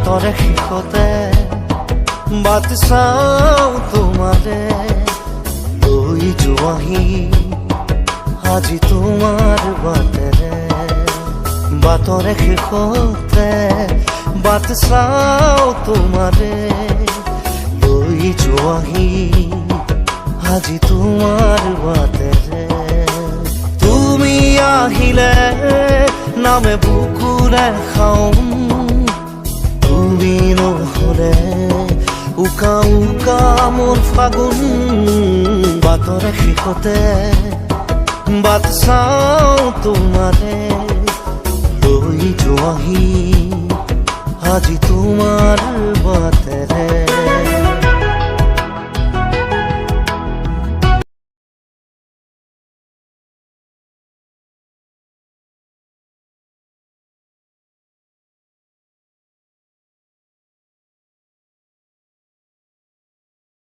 বাটৰে শেষতে বাট চাওঁ তোমাৰে লৈ যোৱাহি আজি তোমাৰ বাটেৰে বাটৰে শেষতে বাট চাওঁ তোমাৰে লৈ যোৱাহি আজি তোমাৰ বাটেৰে তুমি আহিলে নামে বুকুৰে খাওঁ তুমি নহলে উকা উকা মোৰ ফাগুন বাটৰে শেষতে বাট চাওঁ তোমাৰে লৈ যোৱাহি আজি তোমাৰ বাটেৰে